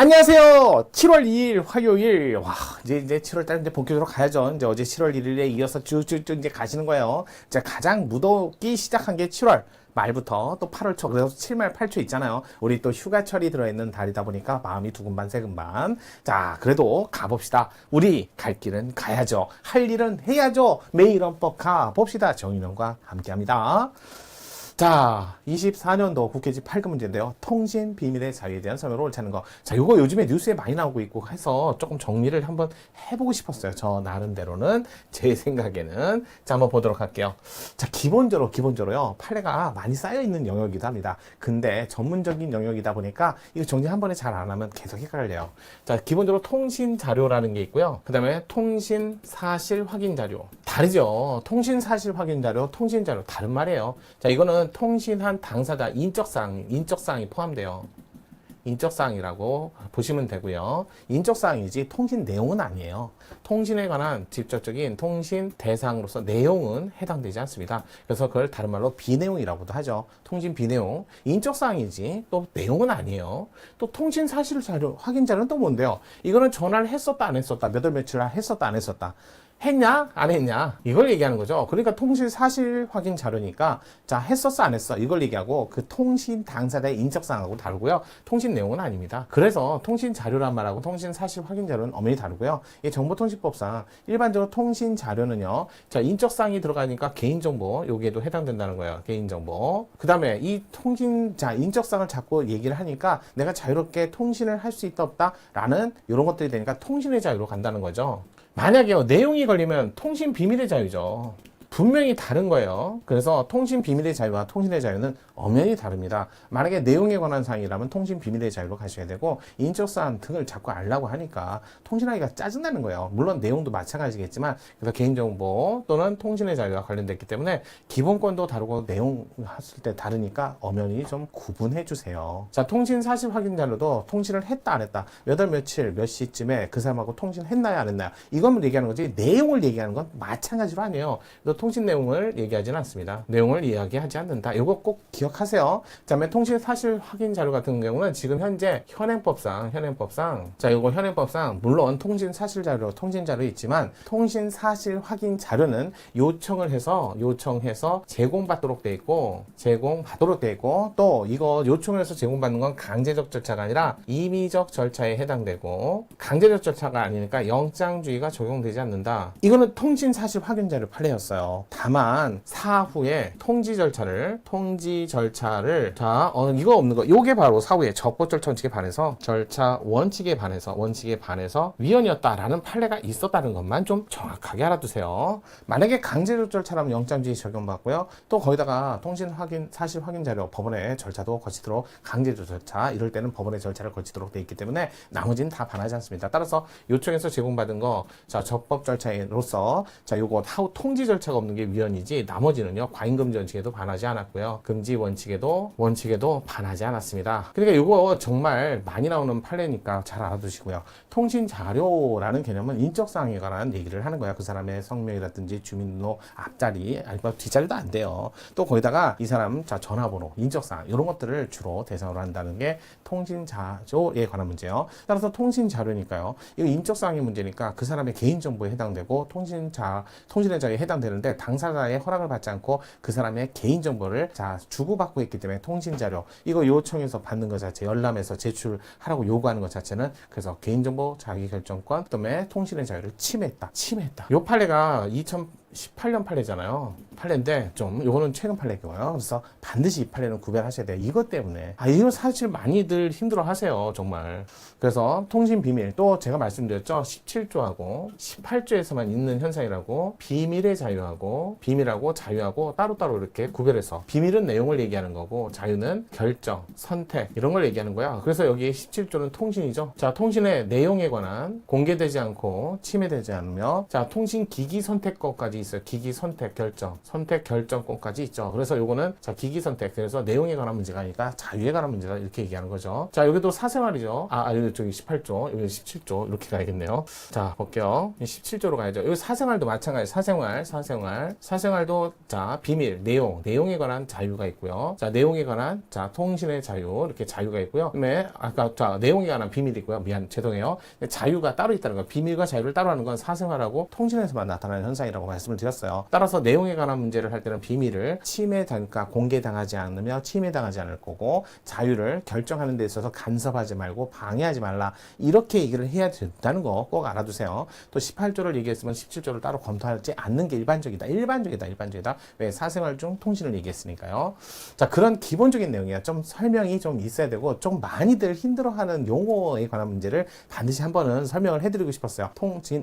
안녕하세요. 7월 2일 화요일. 와, 이제 7월 달 이제 본격적으로 가야죠. 이제 어제 7월 1일에 이어서 쭉쭉쭉 이제 가시는 거예요. 이제 가장 무덥기 시작한 게 7월 말부터 또 8월 초, 그래서 7말 8초 있잖아요. 우리 또 휴가철이 들어있는 달이다 보니까 마음이 두근반 새근반. 자, 그래도 가봅시다. 우리 갈 길은 가야죠. 할 일은 해야죠. 매일 헌법 가봅시다. 정인영과 함께합니다. 자, 24년도 국회집 8급 문제인데요. 통신 비밀의 자유에 대한 설명을 옳다는 거. 자, 요거 요즘에 뉴스에 많이 나오고 있고 해서 조금 정리를 한번 해보고 싶었어요. 저 나름대로는, 제 생각에는. 자, 한번 보도록 할게요. 자, 기본적으로요. 판례가 많이 쌓여있는 영역이기도 합니다. 근데 전문적인 영역이다 보니까 이거 정리 한 번에 잘 안 하면 계속 헷갈려요. 자, 기본적으로 통신 자료라는 게 있고요. 그 다음에 통신 사실 확인 자료. 다르죠. 통신 사실 확인 자료, 통신 자료. 다른 말이에요. 자, 이거는 통신한 당사자 인적사항이 포함돼요. 인적사항이라고 보시면 되고요. 인적사항이지 통신 내용은 아니에요. 통신에 관한 직접적인 통신 대상으로서 내용은 해당되지 않습니다. 그래서 그걸 다른 말로 비내용이라고도 하죠. 통신 비내용. 인적사항이지 또 내용은 아니에요. 또 통신 사실 자료, 확인 자료는 또 뭔데요? 이거는 전화를 했었다 안 했었다, 몇 월 며칠 했었다 안 했었다. 했냐? 안 했냐? 이걸 얘기하는 거죠. 그러니까 통신 사실 확인 자료니까, 자, 했었어, 안 했어? 이걸 얘기하고, 그 통신 당사자의 인적사항하고 다르고요. 통신 내용은 아닙니다. 그래서 통신 자료란 말하고 통신 사실 확인 자료는 엄연히 다르고요. 이 정보통신법상 일반적으로 통신 자료는요, 자, 인적사항이 들어가니까 개인정보, 여기에도 해당된다는 거예요. 개인정보. 그 다음에 이 통신, 자, 인적사항을 자꾸 얘기를 하니까 내가 자유롭게 통신을 할 수 있다, 없다? 라는 이런 것들이 되니까 통신의 자유로 간다는 거죠. 만약에요, 내용이 걸리면 통신 비밀의 자유죠. 분명히 다른 거예요. 그래서 통신 비밀의 자유와 통신의 자유는 엄연히 다릅니다. 만약에 내용에 관한 사항이라면 통신 비밀의 자유로 가셔야 되고, 인적사항 등을 자꾸 알라고 하니까 통신하기가 짜증나는 거예요. 물론 내용도 마찬가지겠지만, 그래서 개인정보 또는 통신의 자유와 관련됐기 때문에 기본권도 다르고 내용 했을 때 다르니까 엄연히 좀 구분해 주세요. 자, 통신 사실 확인 자료도 통신을 했다 안 했다, 몇 월 며칠 몇 시쯤에 그 사람하고 통신했나요 안 했나요, 이것만 얘기하는 거지 내용을 얘기하는 건 마찬가지로 아니에요. 통신 내용을 얘기하지는 않습니다. 내용을 이야기하지 않는다. 이거 꼭 기억하세요. 자, 그다음에 통신 사실 확인 자료 같은 경우는 지금 현재 현행법상 자, 이거 현행법상 물론 통신 사실 자료, 통신 자료 있지만 통신 사실 확인 자료는 요청해서 제공받도록 돼 있고 또 이거 요청해서 제공받는 건 강제적 절차가 아니라 임의적 절차에 해당되고, 강제적 절차가 아니니까 영장주의가 적용되지 않는다. 이거는 통신 사실 확인 자료 판례였어요. 다만 사후에 통지 절차를 자, 이거 없는 거, 요게 바로 사후에 적법 절차 원칙에 반해서 원칙에 반해서 위헌이었다라는 판례가 있었다는 것만 좀 정확하게 알아두세요. 만약에 강제적 절차라면 영장주의 적용받고요. 또 거기다가 통신 사실 확인 자료 법원의 절차도 거치도록, 강제적 절차 이럴 때는 법원의 절차를 거치도록 돼 있기 때문에 나머지는 다 반하지 않습니다. 따라서 요청해서 제공받은 거, 자, 적법 절차로서, 자, 요거 통지 절차가 없는 게 위헌이지, 나머지는요, 과잉금지 원칙에도 반하지 않았고요. 금지 원칙에도 반하지 않았습니다. 그러니까 이거 정말 많이 나오는 판례니까 잘 알아두시고요. 통신 자료라는 개념은 인적사항에 관한 얘기를 하는 거야. 그 사람의 성명이라든지 주민등록 앞자리, 아니면 뒷자리도 안 돼요. 또 거기다가 이 사람, 자, 전화번호, 인적사항 이런 것들을 주로 대상으로 한다는 게 통신 자료에 관한 문제예요. 따라서 통신 자료니까요, 이거 인적사항의 문제니까 그 사람의 개인정보에 해당되고 통신의 자유에 해당되는데, 당사자의 허락을 받지 않고 그 사람의 개인정보를, 자, 주고받고 있기 때문에 통신자료, 이거 요청해서 받는 것 자체, 열람해서 제출하라고 요구하는 것 자체는, 그래서 개인정보 자기결정권, 그다음에 통신의 자유를 침해했다. 요 판례가 2018년 판례잖아요. 판례인데 요거는 최근 판례고요. 그래서 반드시 이 판례는 구별하셔야 돼요. 이것 때문에. 이거 사실 많이들 힘들어 하세요. 정말. 그래서 통신 비밀, 또 제가 말씀드렸죠. 17조하고 18조에서만 있는 현상이라고, 비밀의 자유하고 비밀하고 자유하고 따로따로 이렇게 구별해서, 비밀은 내용을 얘기하는 거고 자유는 결정, 선택 이런 걸 얘기하는 거야. 그래서 여기 17조는 통신이죠. 자, 통신의 내용에 관한 공개되지 않고 침해되지 않으며, 자, 통신 기기 선택권까지 결정권까지 있어요. 기기 선택 결정권까지 있죠. 그래서 요거는 자 기기 선택, 그래서 내용에 관한 문제가 아니라 자유에 관한 문제다 이렇게 얘기하는 거죠. 자 여기도 사생활이죠. 여기 저기 18조, 여기 17조 이렇게 가야겠네요. 자 볼게요. 17조로 가야죠. 여기 사생활도 마찬가지. 사생활도 자 비밀, 내용에 관한 자유가 있고요. 자 내용에 관한 자 통신의 자유 이렇게 자유가 있고요. 그다음에 아까 자 내용에 관한 비밀이 있고요. 죄송해요. 자유가 따로 있다는 거. 비밀과 자유를 따로 하는 건 사생활하고 통신에서만 나타나는 현상이라고 말씀을 드렸어요. 따라서 내용에 관한 문제를 할 때는 비밀을 침해당까 공개당하지 않으며 침해당하지 않을 거고, 자유를 결정하는 데 있어서 간섭하지 말고 방해하지 말라 이렇게 얘기를 해야 된다는 거 꼭 알아두세요. 또 18조를 얘기했으면 17조를 따로 검토하지 않는 게 일반적이다. 왜? 사생활 중 통신을 얘기했으니까요. 자 그런 기본적인 내용이야. 좀 설명이 좀 있어야 되고, 좀 많이들 힘들어하는 용어에 관한 문제를 반드시 한번은 설명을 해드리고 싶었어요.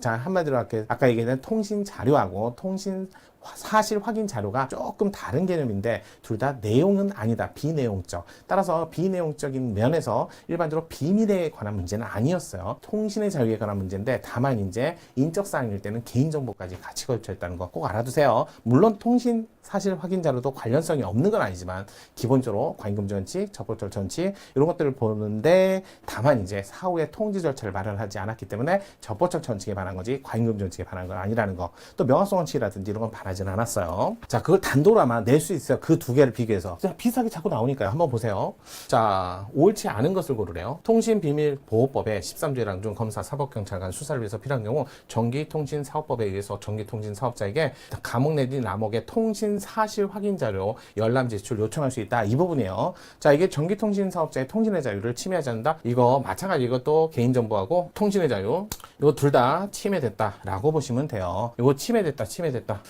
자 한마디로 아까 얘기했던 통신 자료하고 통신 사실 확인 자료가 조금 다른 개념인데 둘 다 내용은 아니다. 비내용적. 따라서 비내용적인 면에서 일반적으로 비밀에 관한 문제는 아니었어요. 통신의 자유에 관한 문제인데, 다만 이제 인적사항일 때는 개인정보까지 같이 걸쳐 있다는 거 꼭 알아두세요. 물론 통신 사실 확인 자료도 관련성이 없는 건 아니지만 기본적으로 관금전칙, 적법절 전칙 이런 것들을 보는데, 다만 이제 사후에 통지 절차를 마련하지 않았기 때문에 적법적 전칙에 반한 거지 관금전칙에 반한 건 아니라는 거. 또 명확성 원칙이라든지 이런 건 반하지는 않았어요. 자 그걸 단도로 아마 낼 수 있어요. 그 두 개를 비교해서. 자, 비슷하게 자꾸 나오니까요. 한번 보세요. 자 옳지 않은 것을 고르래요. 통신비밀보호법의 13조의 중 검사, 사법경찰관 수사를 위해서 필요한 경우 전기통신사업법에 의해서 전기통신사업자에게 감옥 내지 남옥의 통신 사실 확인 자료 열람 제출 요청할 수 있다. 이 부분이에요. 자 이게 전기통신사업자의 통신의 자유를 침해하지 않는다. 이거 마찬가지. 이것도 개인정보하고 통신의 자유 이거 둘 다 침해됐다라고 보시면 돼요. 이거 침해됐다.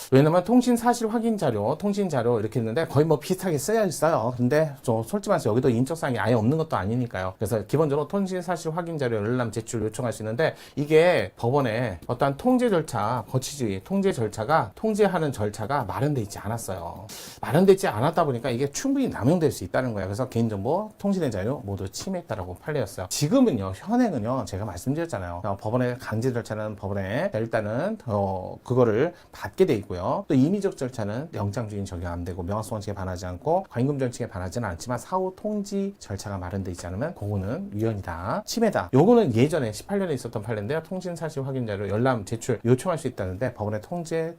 왜냐면 통신 사실 확인 자료, 통신 자료 이렇게 했는데 거의 뭐 비슷하게 쓰여 있어요. 근데 저 솔직히 말해서 여기도 인적사항이 아예 없는 것도 아니니까요. 그래서 기본적으로 통신 사실 확인 자료 열람 제출 요청할 수 있는데, 이게 법원에 어떠한 통제 절차 거치지, 통제하는 절차가 마련돼 있지 않았어요. 마련돼 있지 않았다 보니까 이게 충분히 남용될 수 있다는 거예요. 그래서 개인정보, 통신의 자유 모두 침해했다라고 판례였어요. 지금은요, 현행은요, 제가 말씀드렸잖아요. 법원의 강제 절차는 법원에 일단은 그거를 받게 돼 있고요. 또 임의적 절차는 영장주의는 적용 안 되고 명확성 원칙에 반하지 않고 관금 정칙에 반하지는 않지만 사후 통지 절차가 마련되어 있지 않으면 그거는 위헌이다. 침해다. 요거는 예전에 18년에 있었던 판례인데요. 통신 사실 확인 자료 열람 제출 요청할 수 있다는데 법원의 통제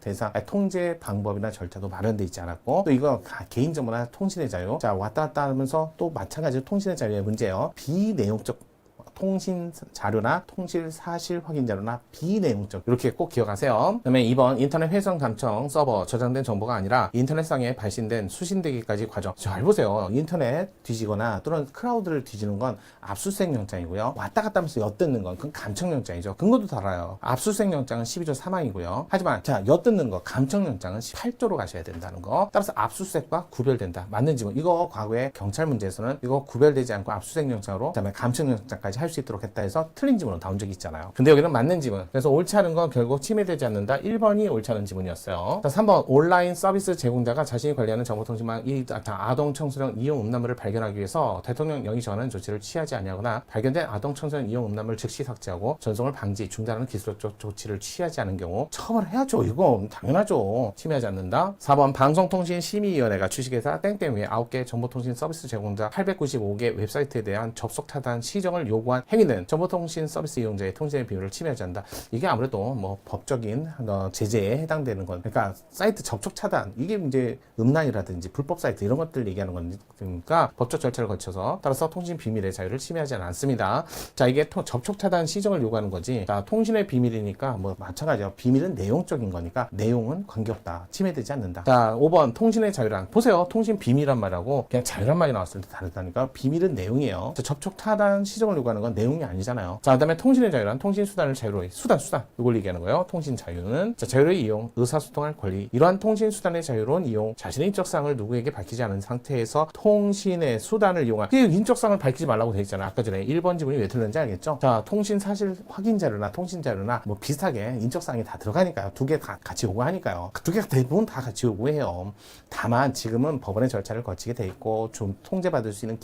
방법이나 절차도 마련되어 있지 않았고, 또 이거 개인정보나 통신의 자유 자 왔다 갔다 하면서 또 마찬가지로 통신의 자유의 문제예요. 비내용적 통신 자료나 통신 사실 확인 자료나 비내용적, 이렇게 꼭 기억하세요. 그다음에 2번 인터넷 회선 감청 서버 저장된 정보가 아니라 인터넷상에 발신된 수신되기까지 과정. 잘 보세요. 인터넷 뒤지거나 또는 클라우드를 뒤지는 건 압수수색 영장이고요. 왔다 갔다 하면서 엿듣는 건 그건 감청 영장이죠. 근거도 달라요. 압수수색 영장은 12조 3항이고요. 하지만 자 엿듣는 거 감청 영장은 18조로 가셔야 된다는 거. 따라서 압수수색과 구별된다. 맞는 지문. 이거 과거에 경찰 문제에서는 이거 구별되지 않고 압수수색 영장으로 그다음에 감청 영장까지 할 수 있도록 했다 해서 틀린 지문은 나온 적이 있잖아요. 근데 여기는 맞는 지문. 그래서 옳지 않은 건 결국 침해되지 않는다. 1번이 옳지 않은 지문이었어요. 자, 3번 온라인 서비스 제공자가 자신이 관리하는 정보통신망 아동 청소년 이용 음란물을 발견하기 위해서 대통령령이 정하는 조치를 취하지 아니하거나 발견된 아동 청소년 이용 음란물 즉시 삭제하고 전송을 방지 중단하는 기술적 조치를 취하지 않은 경우 처벌해야죠. 이건 당연하죠. 침해하지 않는다. 4번 방송통신심의위원회가 주식회사 땡땡 외 9개 정보통신 서비스 제공자 895개 웹사이트에 대한 접속 차단 시정을 요구한 행위는 정보통신 서비스 이용자의 통신의 비밀을 침해하지 않는다. 이게 아무래도 뭐 법적인 제재에 해당되는 건, 그러니까 사이트 접촉 차단, 이게 이제 음란이라든지 불법 사이트 이런 것들 얘기하는 거니까 법적 절차를 거쳐서 따라서 통신 비밀의 자유를 침해하지는 않습니다. 자 이게 접촉 차단 시정을 요구하는 거지. 자 통신의 비밀이니까 뭐 마찬가지예요. 비밀은 내용적인 거니까 내용은 관계없다. 침해되지 않는다. 자 5번 통신의 자유란, 보세요. 통신 비밀이란 말하고 그냥 자유란 말이 나왔을 때 다르다니까. 비밀은 내용이에요. 자, 접촉 차단 시정을 요구하는 건 내용이 아니잖아요. 자, 그다음에 통신의 자유란 통신 수단을 자유로이 수단 이걸 얘기하는 거예요. 통신 자유는 자, 자유로이 이용, 의사소통할 권리. 이러한 통신 수단의 자유로운 이용, 자신의 인적사항을 누구에게 밝히지 않은 상태에서 통신의 수단을 이용한. 그 인적사항을 밝히지 말라고 돼 있잖아요. 아까 전에 1번 지문이 왜 틀렸는지 알겠죠? 자, 통신 사실 확인 자료나 통신 자료나 뭐 비슷하게 인적사항이 다 들어가니까요. 두 개 다 같이 요구하니까요. 두 개가 대부분 다 같이 요구해요. 다만 지금은 법원의 절차를 거치게 돼 있고 좀 통제받을 수 있는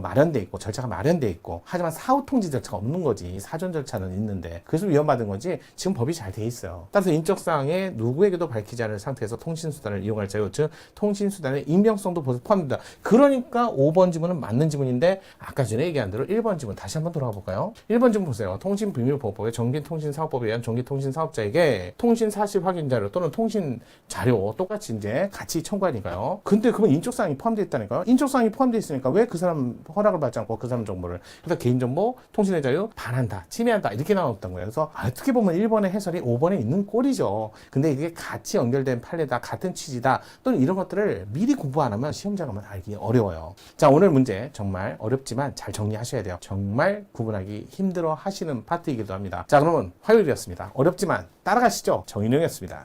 마련돼 있고 절차가 마련돼 있고, 하지만 사후 통지 절차가 없는 거지. 사전 절차는 있는데. 그래서 위헌받은 거지. 지금 법이 잘 돼 있어요. 따라서 인적사항에 누구에게도 밝히지 않은 상태에서 통신수단을 이용할 자유, 즉 통신수단의 익명성도 포함됩니다. 그러니까 5번 지문은 맞는 지문인데 아까 전에 얘기한 대로 1번 지문 다시 한번 돌아가 볼까요? 1번 지문 보세요. 통신비밀보호법의 전기통신사업법에 의한 전기통신사업자에게 통신사실 확인 자료 또는 통신 자료 똑같이 이제 같이 청구하니까요. 근데 그러면 인적사항이 포함되어 있다니까요. 인적사항이 포함되어 있으니까 왜 그 사람 허락을 받지 않고 그 사람 정보를, 그래서 개인정보, 통신의 자유 반한다, 침해한다 이렇게 나왔던 거예요. 그래서 어떻게 보면 1번의 해설이 5번에 있는 꼴이죠. 근데 이게 같이 연결된 판례다, 같은 취지다 또는 이런 것들을 미리 공부 안 하면 시험자가 알기 어려워요. 자, 오늘 문제 정말 어렵지만 잘 정리하셔야 돼요. 정말 구분하기 힘들어 하시는 파트이기도 합니다. 자, 그러면 화요일이었습니다. 어렵지만 따라가시죠. 정인용이었습니다.